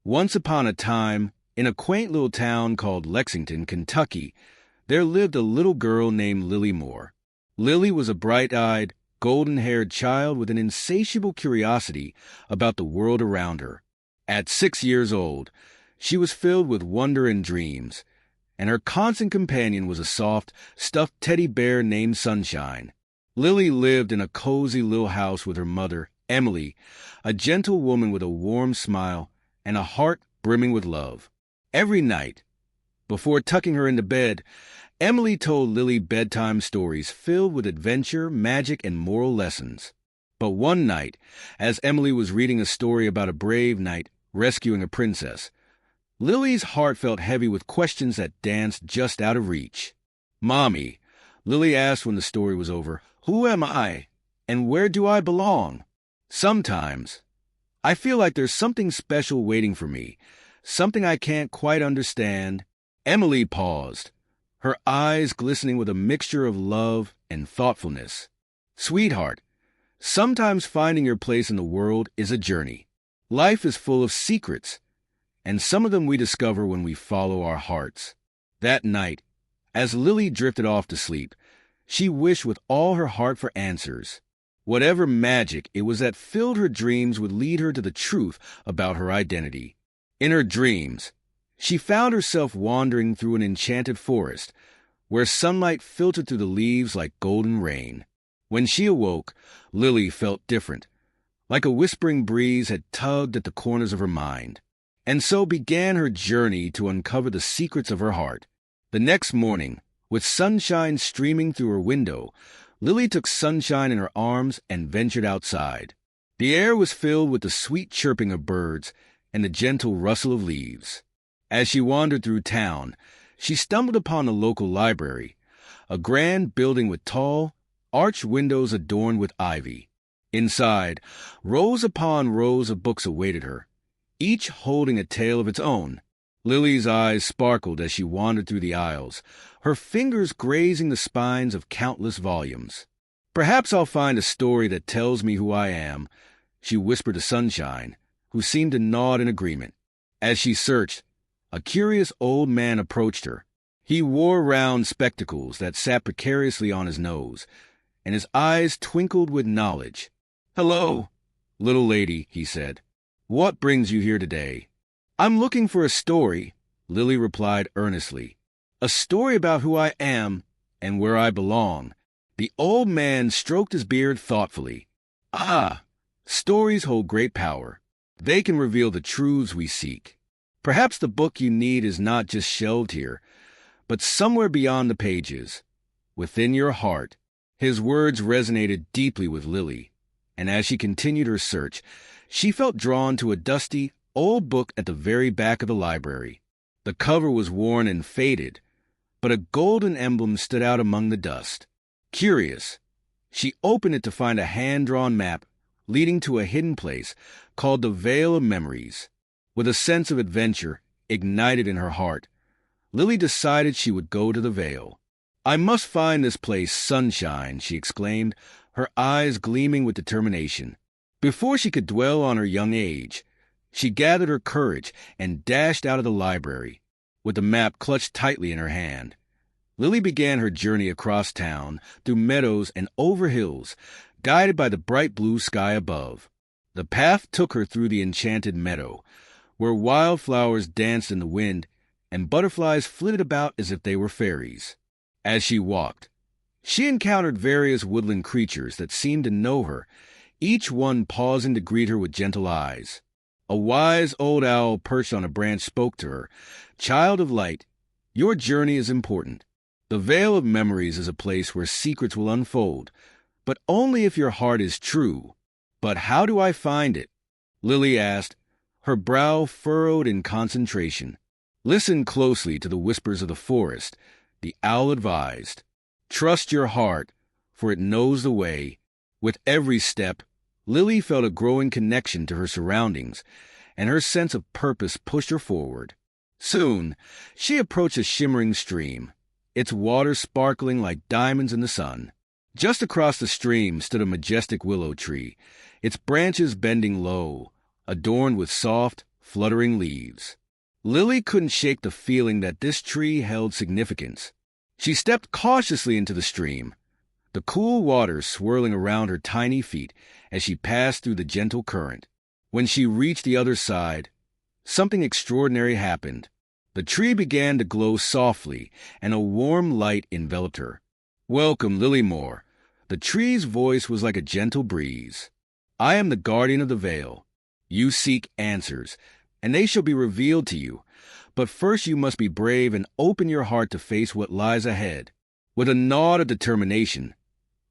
Once upon a time, in a quaint little town called Lexington, Kentucky, there lived a little girl named Lily Moore. Lily was a bright-eyed, golden-haired child with an insatiable curiosity about the world around her. At 6 years old, she was filled with wonder and dreams, and her constant companion was a soft, stuffed teddy bear named Sunshine. Lily lived in a cozy little house with her mother, Emily, a gentle woman with a warm smile and a heart brimming with love. Every night, before tucking her into bed, Emily told Lily bedtime stories filled with adventure, magic, and moral lessons. But one night, as Emily was reading a story about a brave knight rescuing a princess, Lily's heart felt heavy with questions that danced just out of reach. "Mommy," Lily asked when the story was over, "who am I, and where do I belong? Sometimes I feel like there's something special waiting for me, something I can't quite understand." Emily paused, her eyes glistening with a mixture of love and thoughtfulness. "Sweetheart, sometimes finding your place in the world is a journey. Life is full of secrets, and some of them we discover when we follow our hearts." That night, as Lily drifted off to sleep, she wished with all her heart for answers. Whatever magic it was that filled her dreams would lead her to the truth about her identity. In her dreams, she found herself wandering through an enchanted forest, where sunlight filtered through the leaves like golden rain. When she awoke, Lily felt different, like a whispering breeze had tugged at the corners of her mind. And so began her journey to uncover the secrets of her heart. The next morning, with sunshine streaming through her window, Lily took Sunshine in her arms and ventured outside. The air was filled with the sweet chirping of birds and the gentle rustle of leaves. As she wandered through town, she stumbled upon the local library, a grand building with tall, arched windows adorned with ivy. Inside, rows upon rows of books awaited her, each holding a tale of its own. Lily's eyes sparkled as she wandered through the aisles, her fingers grazing the spines of countless volumes. "Perhaps I'll find a story that tells me who I am," she whispered to Sunshine, who seemed to nod in agreement. As she searched, a curious old man approached her. He wore round spectacles that sat precariously on his nose, and his eyes twinkled with knowledge. "Hello, little lady," he said. "What brings you here today?" "I'm looking for a story," Lily replied earnestly. "A story about who I am and where I belong." The old man stroked his beard thoughtfully. "Ah, stories hold great power. They can reveal the truths we seek. Perhaps the book you need is not just shelved here, but somewhere beyond the pages, within your heart." His words resonated deeply with Lily, and as she continued her search, she felt drawn to a dusty, old book at the very back of the library. The cover was worn and faded, but a golden emblem stood out among the dust. Curious, she opened it to find a hand-drawn map leading to a hidden place called the Vale of Memories. With a sense of adventure ignited in her heart, Lily decided she would go to the Vale. "I must find this place, Sunshine," she exclaimed, her eyes gleaming with determination. Before she could dwell on her young age, she gathered her courage and dashed out of the library, with the map clutched tightly in her hand. Lily began her journey across town, through meadows and over hills, guided by the bright blue sky above. The path took her through the enchanted meadow, where wildflowers danced in the wind and butterflies flitted about as if they were fairies. As she walked, she encountered various woodland creatures that seemed to know her, each one pausing to greet her with gentle eyes. A wise old owl perched on a branch spoke to her. "Child of light, your journey is important. The Vale of Memories is a place where secrets will unfold, but only if your heart is true." "But how do I find it?" Lily asked, her brow furrowed in concentration. "Listen closely to the whispers of the forest," the owl advised. "Trust your heart, for it knows the way." With every step, Lily felt a growing connection to her surroundings, and her sense of purpose pushed her forward. Soon, she approached a shimmering stream, its water sparkling like diamonds in the sun. Just across the stream stood a majestic willow tree, its branches bending low, adorned with soft, fluttering leaves. Lily couldn't shake the feeling that this tree held significance. She stepped cautiously into the stream, the cool water swirling around her tiny feet as she passed through the gentle current. When she reached the other side, something extraordinary happened. The tree began to glow softly, and a warm light enveloped her. "Welcome, Lily Moore." The tree's voice was like a gentle breeze. "I am the guardian of the veil. You seek answers, and they shall be revealed to you. But first you must be brave and open your heart to face what lies ahead." With a nod of determination,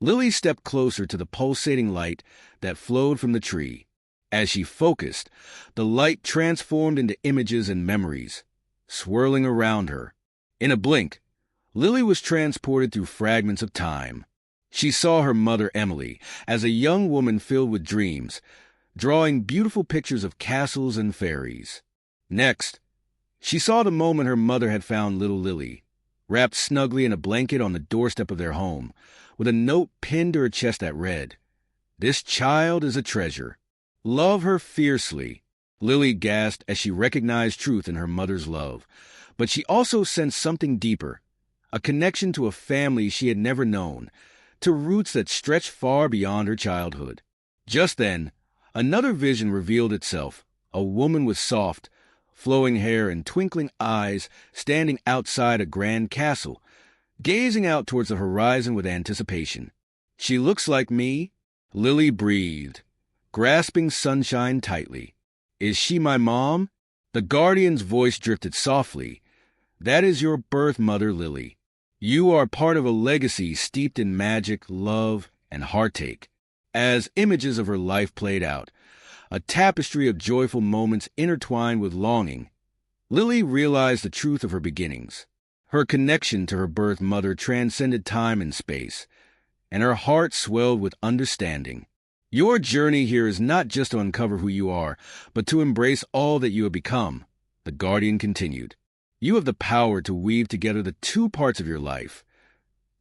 Lily stepped closer to the pulsating light that flowed from the tree. As she focused, the light transformed into images and memories, swirling around her. In a blink, Lily was transported through fragments of time. She saw her mother, Emily, as a young woman filled with dreams, drawing beautiful pictures of castles and fairies. Next, she saw the moment her mother had found little Lily, wrapped snugly in a blanket on the doorstep of their home, with a note pinned to her chest that read, "This child is a treasure. Love her fiercely." Lily gasped as she recognized truth in her mother's love, but she also sensed something deeper, a connection to a family she had never known, to roots that stretched far beyond her childhood. Just then, another vision revealed itself, a woman with soft, flowing hair and twinkling eyes standing outside a grand castle, gazing out towards the horizon with anticipation. "She looks like me," Lily breathed, grasping sunshine tightly. "Is she my mom?" The guardian's voice drifted softly. "That is your birth mother, Lily. You are part of a legacy steeped in magic, love, and heartache." As images of her life played out, a tapestry of joyful moments intertwined with longing, Lily realized the truth of her beginnings. Her connection to her birth mother transcended time and space, and her heart swelled with understanding. "Your journey here is not just to uncover who you are, but to embrace all that you have become," the guardian continued. "You have the power to weave together the two parts of your life,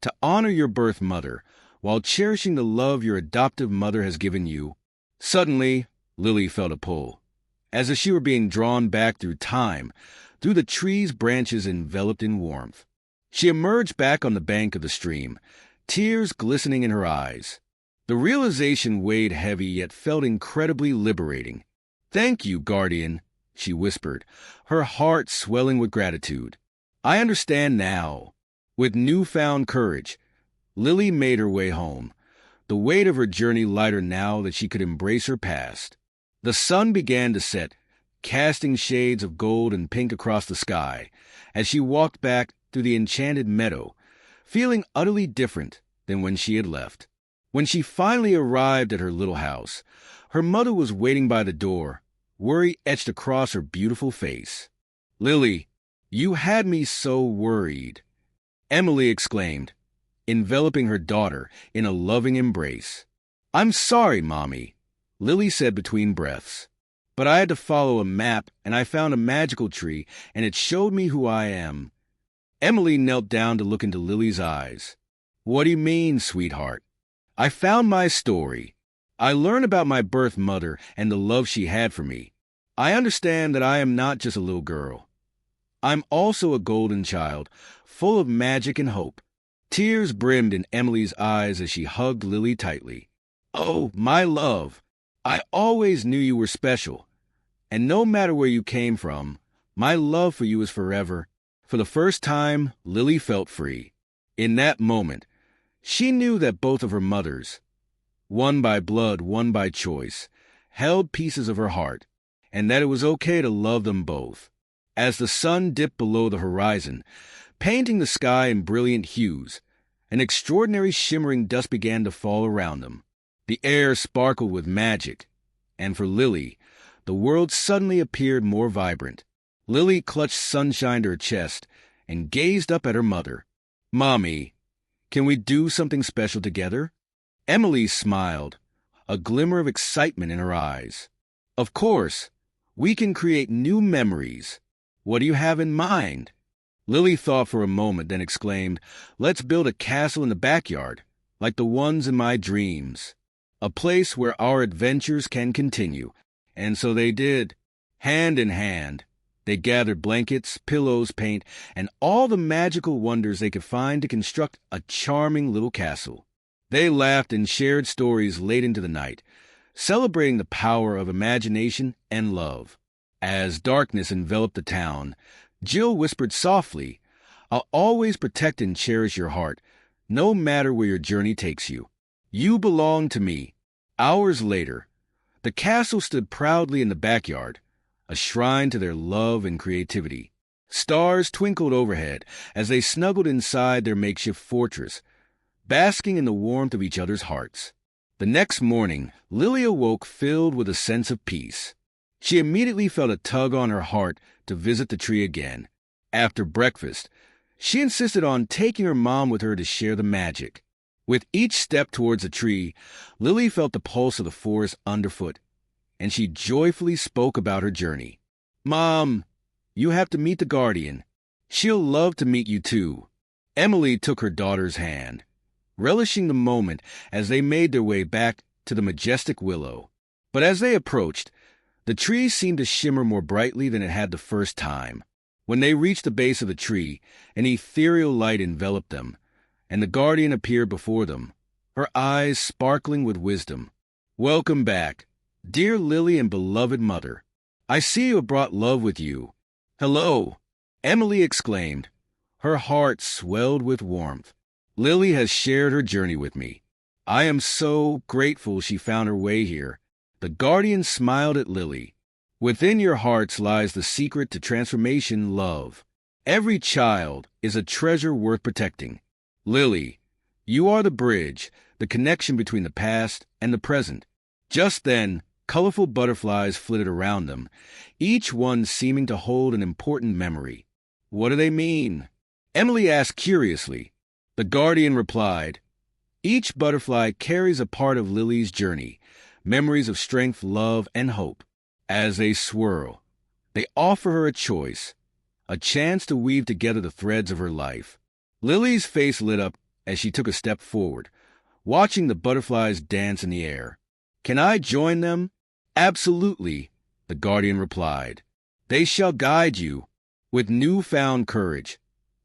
to honor your birth mother while cherishing the love your adoptive mother has given you." Suddenly, Lily felt a pull, as if she were being drawn back through time, through the tree's branches enveloped in warmth. She emerged back on the bank of the stream, tears glistening in her eyes. The realization weighed heavy yet felt incredibly liberating. "Thank you, guardian," she whispered, her heart swelling with gratitude. "I understand now." With newfound courage, Lily made her way home, the weight of her journey lighter now that she could embrace her past. The sun began to set, casting shades of gold and pink across the sky, as she walked back through the enchanted meadow, feeling utterly different than when she had left. When she finally arrived at her little house, her mother was waiting by the door, worry etched across her beautiful face. "Lily, you had me so worried," Emily exclaimed, enveloping her daughter in a loving embrace. "I'm sorry, Mommy," Lily said between breaths, "but I had to follow a map, and I found a magical tree, and it showed me who I am." Emily knelt down to look into Lily's eyes. "What do you mean, sweetheart?" "I found my story. I learned about my birth mother and the love she had for me. I understand that I am not just a little girl. I'm also a golden child, full of magic and hope." Tears brimmed in Emily's eyes as she hugged Lily tightly. "Oh, my love, I always knew you were special. And no matter where you came from, my love for you is forever." For the first time, Lily felt free. In that moment, she knew that both of her mothers, one by blood, one by choice, held pieces of her heart, and that it was okay to love them both. As the sun dipped below the horizon, painting the sky in brilliant hues, an extraordinary shimmering dust began to fall around them. The air sparkled with magic, and for Lily, the world suddenly appeared more vibrant. Lily clutched sunshine to her chest and gazed up at her mother. "Mommy, can we do something special together?" Emily smiled, a glimmer of excitement in her eyes. "Of course, we can create new memories. What do you have in mind?" Lily thought for a moment, then exclaimed, "Let's build a castle in the backyard, like the ones in my dreams. A place where our adventures can continue." And so they did. Hand in hand, they gathered blankets, pillows, paint, and all the magical wonders they could find to construct a charming little castle. They laughed and shared stories late into the night, celebrating the power of imagination and love. As darkness enveloped the town, Jill whispered softly, "I'll always protect and cherish your heart, no matter where your journey takes you. You belong to me." Hours later, the castle stood proudly in the backyard, a shrine to their love and creativity. Stars twinkled overhead as they snuggled inside their makeshift fortress, basking in the warmth of each other's hearts. The next morning, Lily awoke filled with a sense of peace. She immediately felt a tug on her heart to visit the tree again. After breakfast, she insisted on taking her mom with her to share the magic. With each step towards the tree, Lily felt the pulse of the forest underfoot, and she joyfully spoke about her journey. "Mom, you have to meet the guardian. She'll love to meet you too." Emily took her daughter's hand, relishing the moment as they made their way back to the majestic willow. But as they approached, the tree seemed to shimmer more brightly than it had the first time. When they reached the base of the tree, an ethereal light enveloped them, and the guardian appeared before them, her eyes sparkling with wisdom. "Welcome back, dear Lily and beloved mother. I see you have brought love with you." "Hello," Emily exclaimed. Her heart swelled with warmth. "Lily has shared her journey with me. I am so grateful she found her way here." The guardian smiled at Lily. "Within your hearts lies the secret to transformation, love. Every child is a treasure worth protecting. Lily, you are the bridge, the connection between the past and the present." Just then, colorful butterflies flitted around them, each one seeming to hold an important memory. "What do they mean?" Emily asked curiously. The guardian replied, "Each butterfly carries a part of Lily's journey, memories of strength, love, and hope. As they swirl, they offer her a choice, a chance to weave together the threads of her life." Lily's face lit up as she took a step forward, watching the butterflies dance in the air. "Can I join them?" "Absolutely," the guardian replied. "They shall guide you." With newfound courage,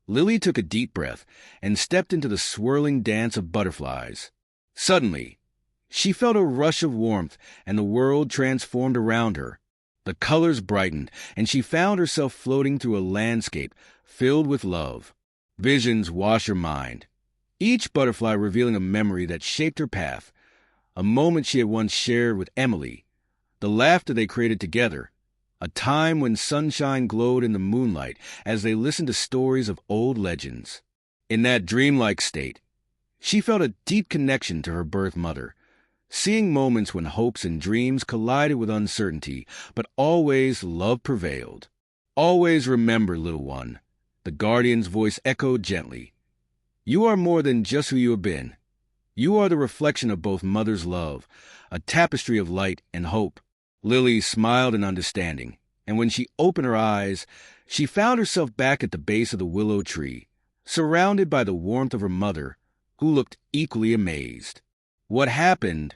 Lily took a deep breath and stepped into the swirling dance of butterflies. Suddenly, she felt a rush of warmth and the world transformed around her. The colors brightened, and she found herself floating through a landscape filled with love. Visions washed her mind, each butterfly revealing a memory that shaped her path, a moment she had once shared with Emily, the laughter they created together, a time when sunshine glowed in the moonlight as they listened to stories of old legends. In that dreamlike state, she felt a deep connection to her birth mother, seeing moments when hopes and dreams collided with uncertainty, but always love prevailed. "Always remember, little one," the guardian's voice echoed gently. "You are more than just who you have been. You are the reflection of both mother's love, a tapestry of light and hope." Lily smiled in understanding, and when she opened her eyes, she found herself back at the base of the willow tree, surrounded by the warmth of her mother, who looked equally amazed. "What happened?"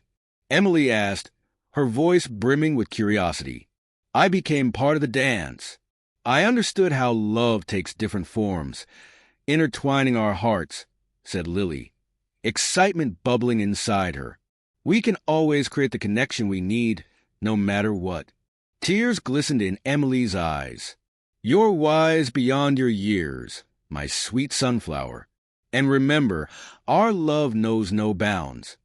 Emily asked, her voice brimming with curiosity. "I became part of the dance. I understood how love takes different forms, intertwining our hearts," said Lily, excitement bubbling inside her. "We can always create the connection we need, no matter what." Tears glistened in Emily's eyes. "You're wise beyond your years, my sweet sunflower. And remember, our love knows no bounds.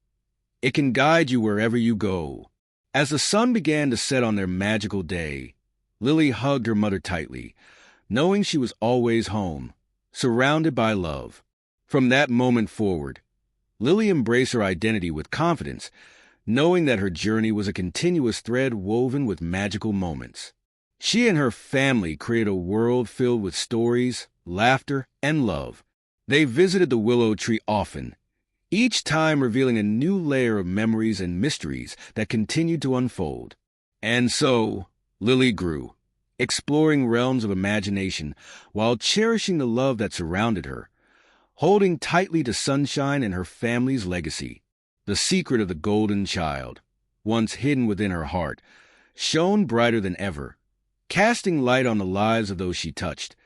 It can guide you wherever you go." As the sun began to set on their magical day, Lily hugged her mother tightly, knowing she was always home, surrounded by love. From that moment forward, Lily embraced her identity with confidence, knowing that her journey was a continuous thread woven with magical moments. She and her family created a world filled with stories, laughter, and love. They visited the willow tree often, each time revealing a new layer of memories and mysteries that continued to unfold. And so, Lily grew, exploring realms of imagination while cherishing the love that surrounded her, holding tightly to sunshine and her family's legacy. The secret of the golden child, once hidden within her heart, shone brighter than ever, casting light on the lives of those she touched,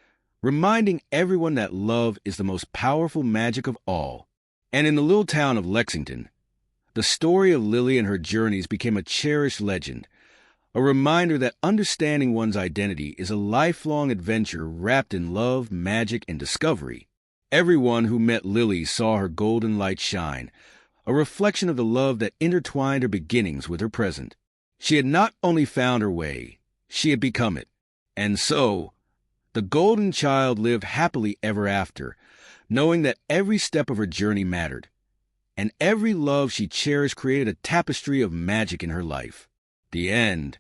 reminding everyone that love is the most powerful magic of all. And in the little town of Lexington, the story of Lily and her journeys became a cherished legend, a reminder that understanding one's identity is a lifelong adventure wrapped in love, magic, and discovery. Everyone who met Lily saw her golden light shine, a reflection of the love that intertwined her beginnings with her present. She had not only found her way, she had become it. And so, the golden child lived happily ever after, knowing that every step of her journey mattered, and every love she cherished created a tapestry of magic in her life. The end.